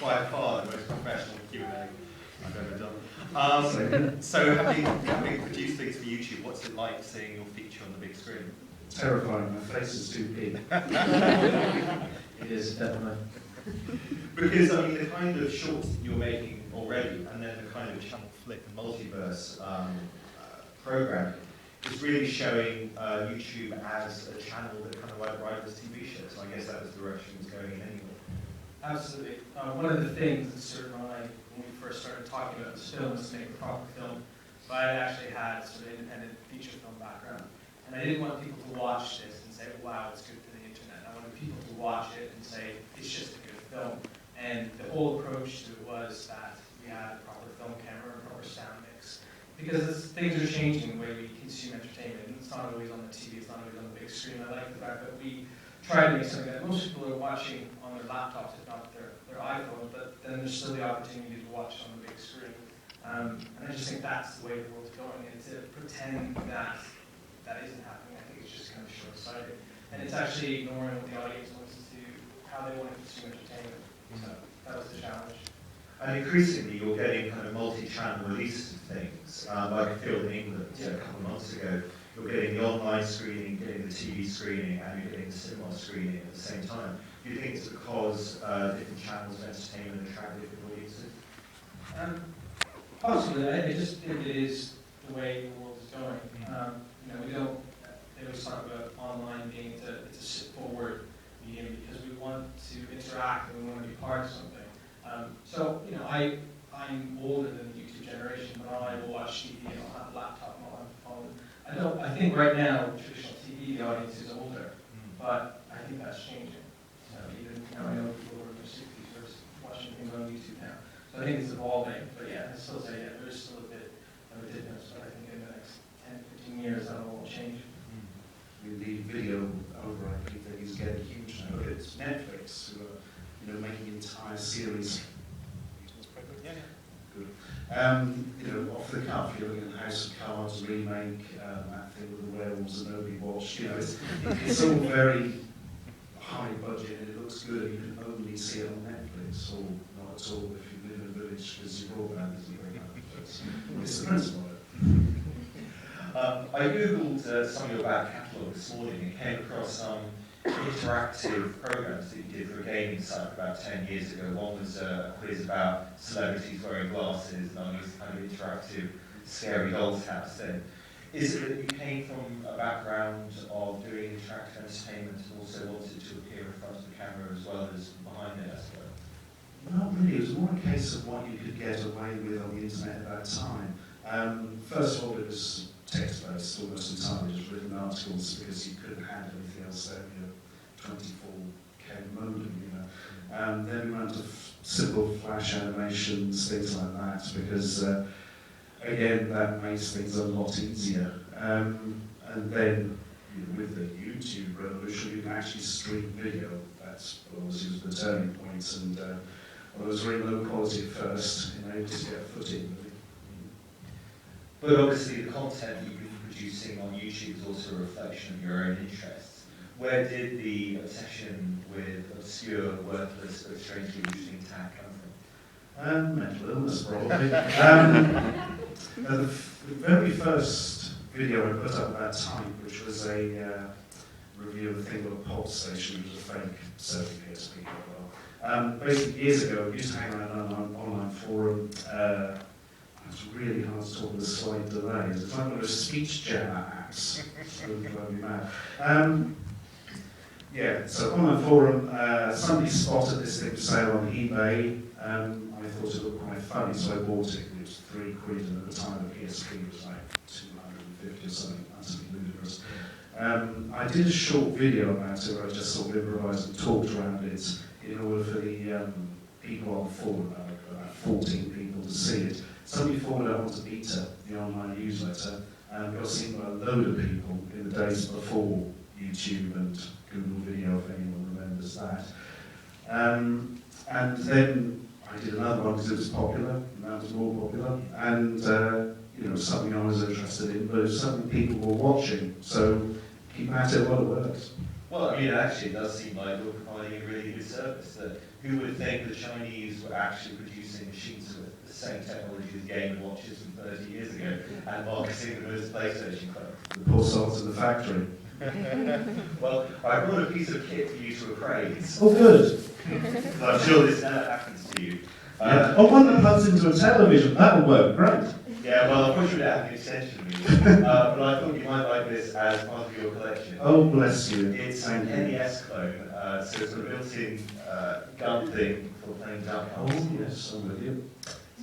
by far the most professional Q&A I've ever done. So having produced things for YouTube, what's it like seeing your feature on the big screen? Terrifying, my face is too big. It is, definitely. Because, I mean, the kind of shorts that you're making already, and then the kind of channel flip and multiverse program, is really showing YouTube as a channel that kind of like rivals TV shows. So I guess that was the direction it was going in anyway. Absolutely. One of the things that sort of when we first started talking about this film was to make a proper film. So I actually had sort of independent feature film background. And I didn't want people to watch this and say, wow, it's good for the internet. I wanted people to watch it and say, it's just a good film. And the whole approach to it was that we had a proper film camera and proper sound mix. Because things are changing the way we consume entertainment. It's not always on the TV, it's not always on the big screen. I like the fact that we try to make something that most people are watching on their laptops, if not their iPhones, but then there's still the opportunity to watch on the big screen. And I just think that's the way the world's going. And to pretend that that isn't happening, I think it's just kind of short-sighted. And it's actually ignoring what the audience wants to, how they want to consume entertainment. So that was the challenge. And increasingly, you're getting kind of multi-channel releases of things. Like a film in England a couple of months ago, you're getting the online screening, getting the TV screening, and you're getting the cinema screening at the same time. Do you think it's because different channels of entertainment attract different audiences? Possibly. I just think it is the way the world is going. We don't. They always talk about online being it's a sit-forward medium because we want to interact and we want to be part of something. I'm older than the YouTube generation, but I will watch TV and I'll have a laptop and I'll have a phone. I think right now, traditional TV, the audience is older, but I think that's changing. Even now I know people who are in their 60s are watching things on YouTube now. So I think it's evolving, but yeah, I still say, there is still a bit of a difference, but I think in the next 10, 15 years, that will change. The video override thing is getting huge now. It's Netflix who are, making entire series. Good. Off the cuff, you're looking at House of Cards remake, that thing with the werewolves that nobody watched. It's all very high budget and it looks good. You can only see it on Netflix, or not at all if you live in a village because your broadband isn't very good. It's the principle of it. I googled some of your back catalogue this morning and came across some interactive programs that you did for a gaming site about 10 years ago. One was a quiz about celebrities wearing glasses, and one was kind of interactive, scary doll's house thing. Is it that you came from a background of doing interactive entertainment and also wanted to appear in front of the camera as well as behind it, I suppose? Not really. It was more a case of what you could get away with on the internet at that time. First of all, it was text-based, almost entirely just written articles because you couldn't handle anything else there, 24K modem, Then we went to simple flash animations, things like that, because again, that makes things a lot easier. And then with the YouTube revolution, you can actually stream video. That's obviously was the turning point, and it was very low quality at first, able to get a foot in. But obviously the content you've been producing on YouTube is also a reflection of your own interests. Where did the obsession with obscure, worthless, but strangely interesting tag come from? Mental illness, probably. The very first video I put up at that time, which was a review of a thing called Pod Station, which was a fake surfing PSP. Basically, years ago, we used to hang around on an online forum. It's really hard to talk with a slight delay. It's like one of those speech jammer apps. So on the forum, somebody spotted this thing for sale on eBay. I thought it looked quite funny, so I bought it. It was £3, and at the time the PSP was like 250 or something, absolutely ludicrous. I did a short video about it where I just sort of improvised and talked around it in order for the people on the forum, about 14 people, to see it. Somebody forwarded it onto Beta, the online newsletter, and got seen by a load of people in the days before YouTube and Google Video, if anyone remembers that. And then I did another one because it was popular, and that was more popular, and something I was interested in, but it was something people were watching, so keep at it while it works. Well, I mean, actually, it does seem like you're providing a really good service. That who would think the Chinese were actually producing machines with the same technology as Game Watches from 30 years ago and marketing them as PlayStation phones? The poor souls in the factory. Well, I brought a piece of kit for you to appraise. Oh, good. I'm sure this never happens to you. Yeah. Oh, one that plugs into a television. That'll work. Great. Yeah, well, unfortunately, I have an extension of it. But I thought you might like this as part of your collection. Oh, bless you. It's an NES clone, so it's a built-in gun thing for playing duck hunt. Oh, yes, I'm with you.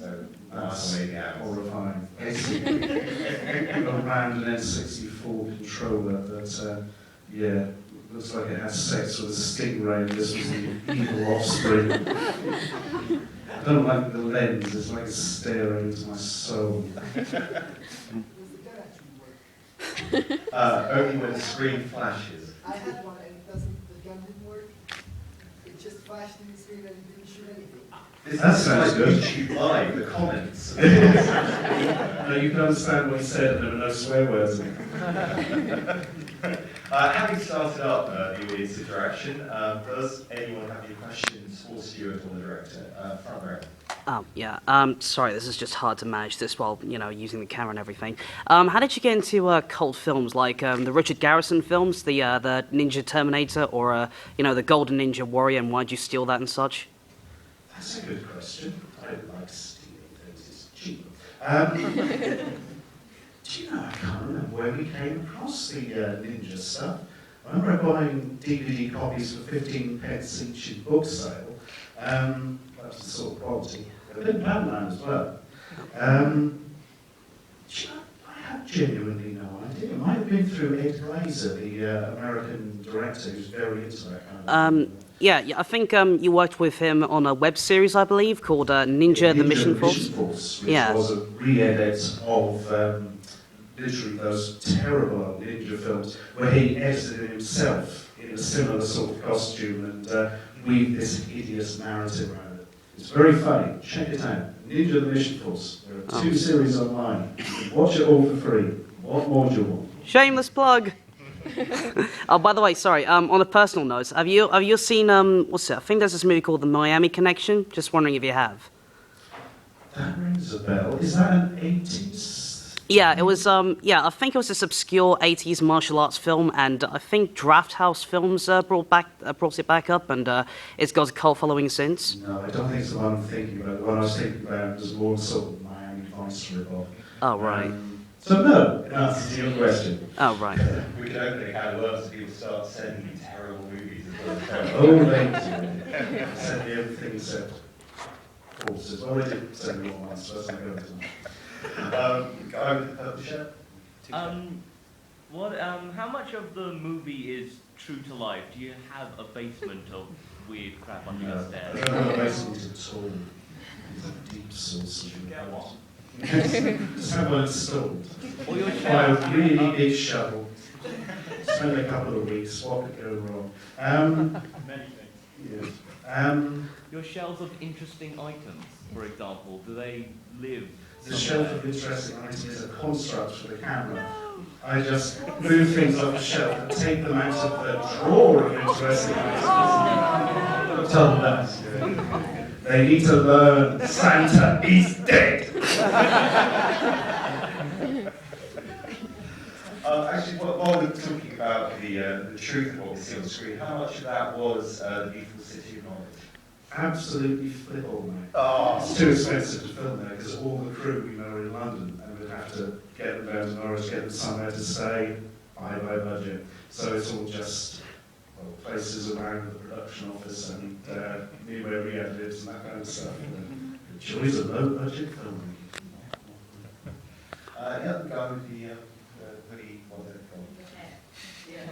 So, That's nice way out. horrifying. Around an N64 controller that, yeah, looks like it has sex with a stingray. This was the evil offspring. I don't like the lens, it's like it's staring into my soul. Only when the screen flashes. I had one and the gun didn't work. It just flashed in the screen and it didn't shoot anything. That sounds like good. YouTube Live, the comments. No, you can understand what he said, and there were no swear words in it. Having started up the audience interaction, does anyone have any questions for Stuart or the director? Front row. Yeah. Sorry, this is just hard to manage this while, using the camera and everything. How did you get into cult films like the Richard Garrison films, the Ninja Terminator, or the Golden Ninja Warrior, and why did you steal that and such? That's a good question. I don't like stealing things, it's cheap. Do you know, I can't remember where we came across the ninja stuff. I remember buying DVD copies for 15 pence each in book sale. That was the sort of quality. A bit Batman as well. Do you know, I have genuinely no idea. It might have been through Ed Glazer, the American director who's very into that kind of thing. Yeah, I think you worked with him on a web series, I believe, called Ninja the Mission Force. Which Yeah. was a re-edit of literally those terrible ninja films where he edited himself in a similar sort of costume and weaved this hideous narrative around it. It's very funny. Check it out. Ninja the Mission Force. There are 2 series online. You can watch it all for free. What more do you want? Shameless plug. Oh, by the way, sorry. On a personal note, have you seen what's it? I think there's this movie called The Miami Connection. Just wondering if you have. That rings a bell. Is that an 80s? Yeah, it was. I think it was this obscure '80s martial arts film, and I think Draft House Films brought it back up, and it's got a cult following since. No, I don't think it's the one I'm thinking about. The one I was thinking about was more sort of Miami Vice rip-off. Oh right. So no, in answer to your question. Oh right. We could open a can of worms and people start sending you terrible movies as well. Oh, they sent me everything except horses. Well, they did send me one once, so that's not going to them. Guy with the purple shirt. How much of the movie is true to life? Do you have a basement of weird crap under your I stairs? don't have a basement at all. It's a deep source of Get one. Just have one installed. Or your Buy shelves? a really big shovel. Spend a couple of weeks. What could go wrong? Many things. Yes. Your shelves of interesting items, for example, do they live? The shelf of interesting items is a construct for the camera. I just move things off the shelf and take them out of the drawer of interesting items. Tell them that. They need to learn Santa is dead. Actually, while we're talking about the truth of what we see on the screen, how much of that was the beautiful city of Norwich? Absolutely flip all night. Oh, It's too expensive to film there because all the crew we know are in London and we'd have to get them down to Norwich, get them somewhere to stay, high budget. So it's all just places around the production office and near where Riyadh lives and that kind of stuff. The joys of low budget filming. yeah, the guy with the hoodie, what's it called? Yeah.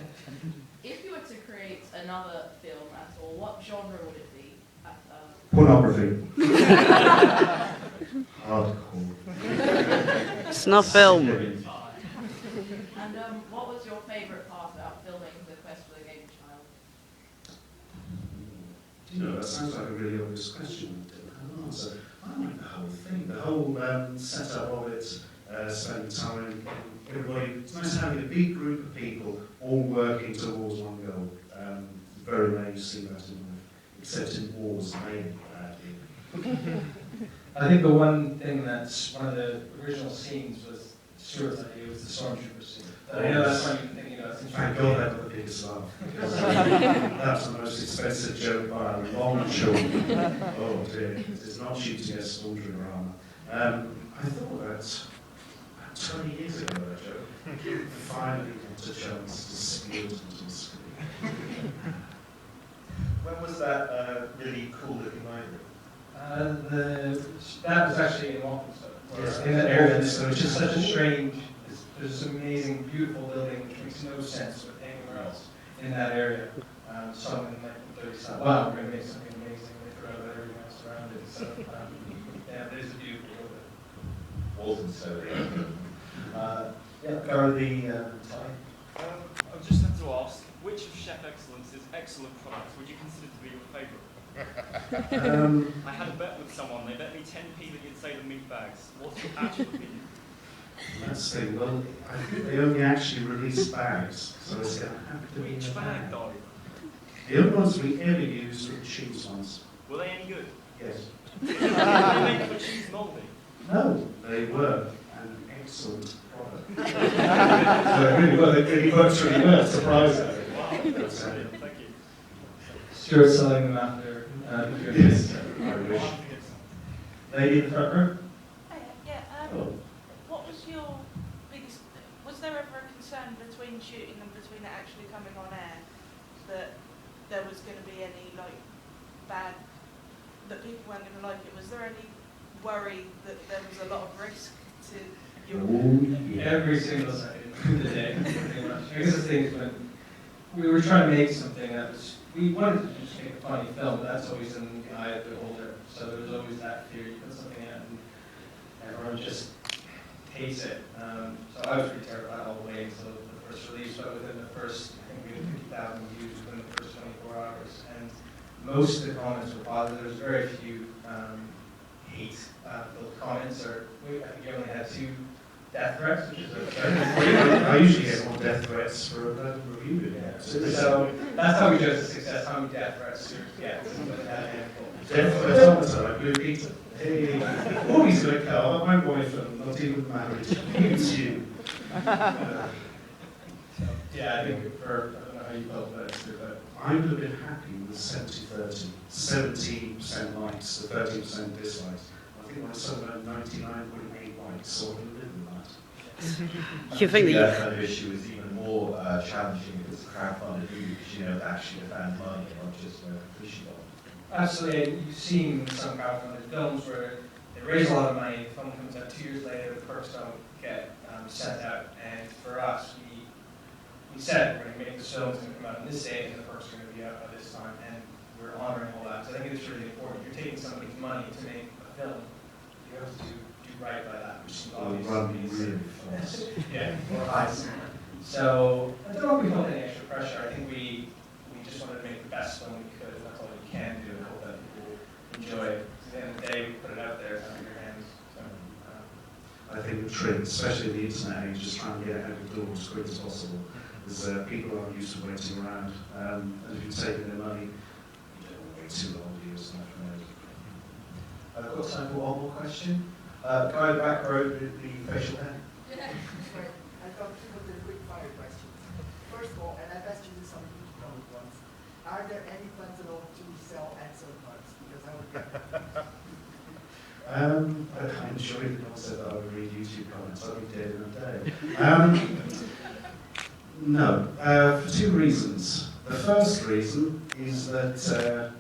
If you were to create another film at all, what genre would it be? Pornography. Hardcore. Snuff film. And what was your favourite part about filming The Quest for the Game Child? Do you know, that sounds like a really obvious question. I don't have an answer. I like the whole thing, the whole setup of it, spending time, everybody, it's nice having a big group of people all working towards one goal. Very rare you see that in life, except in wars, mainly badly. I think the one thing that's one of the original scenes was Stuart's idea was the stormtrooper scene. I know that's what you've been thinking about since you were Thank a God kid. I got the biggest laugh. Because that's the most expensive joke by a long shot. Oh dear, it's not cheap to get stormtrooper armor. I thought that about 20 years ago, that joke. Finally got a chance to steal it into the screen. When was that really cool looking library? That was actually in Walthamstow. Yes, In that area, Walthamstow, which is such a cool. strange, there's this amazing, beautiful building which makes no sense with anywhere else in that area. Someone in 1930 said, wow, we're going to make something amazing. They forgot about everything else around it. So, yeah, there's a beautiful building. Walthamstow. Yeah, go the time. I just have to ask, which of Chef Excellence's excellent products would you consider to be your favourite? I had a bet with someone, they bet me 10p that you'd say the meat bags. What's your actual opinion? Let's see, well, I think they only actually release bags, so it's going to have to be in Which a bag, bag. though? The only ones we ever used were the cheese ones. Were they any good? Yes. Did they make the cheese mouldy? No, they were an excellent product. So it really works really well, surprisingly. Wow, that's brilliant, thank you. Stuart's selling them after Yes, I I'll wish. have to get some. Lady in the front row? Oh. What was your biggest, was there ever a concern between shooting and between it actually coming on air that there was going to be any like bad, that people weren't going to like it? Was there any worry that there was a lot of risk to your... Every single second of the day, pretty much. I guess the thing is when we were trying to make something that was, we wanted to just make a funny film, but that's always in the eye of the beholder. So there was always that fear you put something out and everyone just hates it. So I was pretty terrified all the way until the first release, but within the first, I think we had 50,000 views within the first 24 hours. And most of the comments were positive. There was very few hate-filled comments, or I think you only had 2 death threats, which is a very I usually get more death threats for a review video. So that's how we judge the success, how many death threats Stuart gets. Death threats all the time, Blue Peter. Hey, oh, he's going to kill my boyfriend, not even married. It's you. Yeah, I think for, I don't know how you felt about it, Stuart, but I would have been happy with 70-30. 70% likes, the 30% dislikes. I think I was somewhere 99.8 likes, so I would live with that. You think that that kind of issue is even more challenging if it's a crowdfunded movie, because you know it's actually a fan money, not just a fishing doll. absolutely, and you've seen some crowdfunded films where they raise a lot of money, the film comes out 2 years later, the perks don't get sent out, and for us, we said we're going to make this film, it's going to come out on this date, and the perks are going to be out by this time, and we're honoring all that. So I think it's really important. You're taking somebody's money to make a film, you have to do right by that, which is I'll obvious. run really fast. Yeah, or eyes. So I don't know if we felt any extra pressure. I think we just wanted to make the best film we could, and that's all we can do, and hope that people enjoy it. At the end of the day, we put it out there, it's out of your hands. So, I think the trick, especially in the internet age, is trying to get out of the door as quick as possible. Because people aren't used to waiting around. And if you're taking their money, you don't want to wait too long to use that. I've got time for one more question. Guy back row with the facial hair. Right. I've got 2 of the quick fire questions. First of all, and I've asked you this on the comment once, are there any plans at all to sell excellent parts? Because I would get that. I enjoy the concept that I would read YouTube comments. I'll be dead in a day. No, for 2 reasons. The first reason is that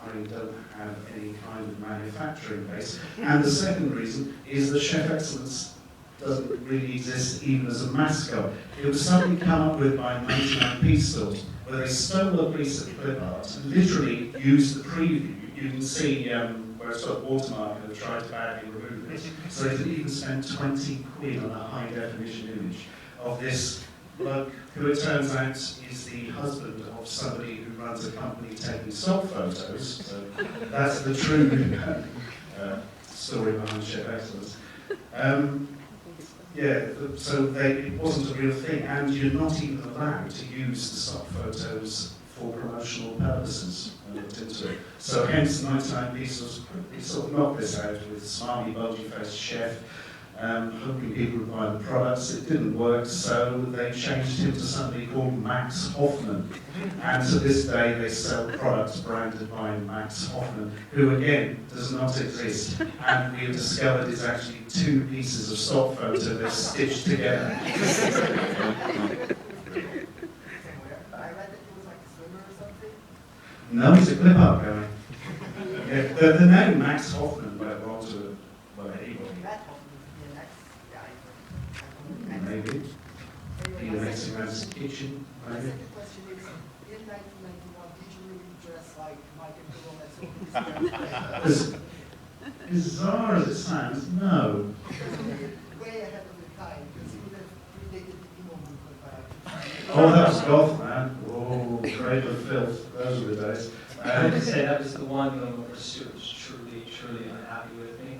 I don't have any kind of manufacturing base. And the second reason is that Chef Excellence doesn't really exist even as a mascot. It was something come up with by 99 Pistols, where they stole a piece of clip art and literally used the preview. You can see where it's got a watermark and they've tried to badly remove it. So they didn't even spend 20 quid on a high definition image of this bloke who it turns out is the husband of somebody who runs a company taking stock photos. So that's the true story behind Chef Excellence. So it wasn't a real thing, and you're not even allowed to use the stock photos for promotional purposes. I looked into it. So hence 99 Pieces sort of knocked this out with smarmy, bulgy-faced chef, hoping people would buy the products. It didn't work, so they changed him to somebody called Max Hoffman. And to this day, they sell products branded by Max Hoffman, who again does not exist. And we have discovered it's actually 2 pieces of stock photo they're stitched together. I read that he was like a swimmer or something. No, he's a clip art guy. Yeah, the name Max Hoffman went wrong to anybody. Matt Hoffman was the next guy. Maybe. Anyway, He my makes him second out his kitchen, my maybe. second question is, in 1991, did you really dress like Mike and Bill and As bizarre as it sounds, no. way ahead of your time, because you would have predated the emo movement by like Oh, that was golf, man. Oh, cradle of filth. Those were the days. I have to say that was the one moment where Stuart was truly unhappy with me.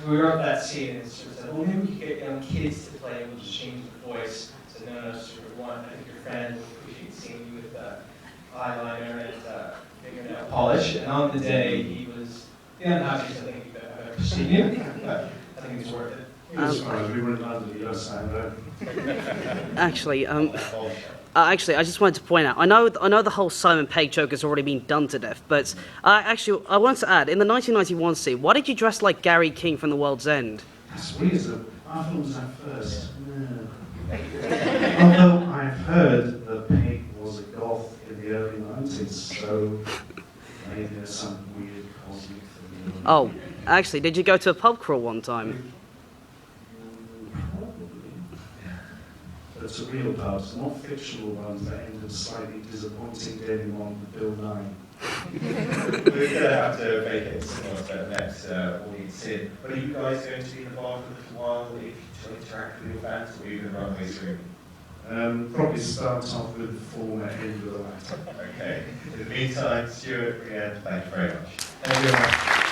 When we wrote that scene, and Stuart said, well, maybe we could get young kids to play and we'll just change the voice. I said, no, Stuart, one, I think your friend will appreciate seeing you with eyeliner and fingernail polish. And on the day, he was the unhappiest I think I've ever seen him. But I think it's worth it. It was fine. We were in London, you don't sound right. Actually, actually, I just wanted to point out. I know the whole Simon Pegg joke has already been done to death, but actually, I wanted to add in the 1991 scene. Why did you dress like Gary King from The World's End? That's weird, though. I thought it was that first. No. Although I've heard that Pegg was a goth in the early 90s, so maybe there's some weird cosmic thing. Oh, actually, did you go to a pub crawl one time? Probably. But to real pubs, not fictional ones that ended slightly disappointing getting on with Bill Nye. We're going to have to vacate similar to the next audience in. But are you guys going to be involved for a little while if you interact with your fans, or are you going to run away through? Probably start off with the former, end with the latter. Okay. In the meantime, Stuart, Brianne, thank you very much. Thank you very much.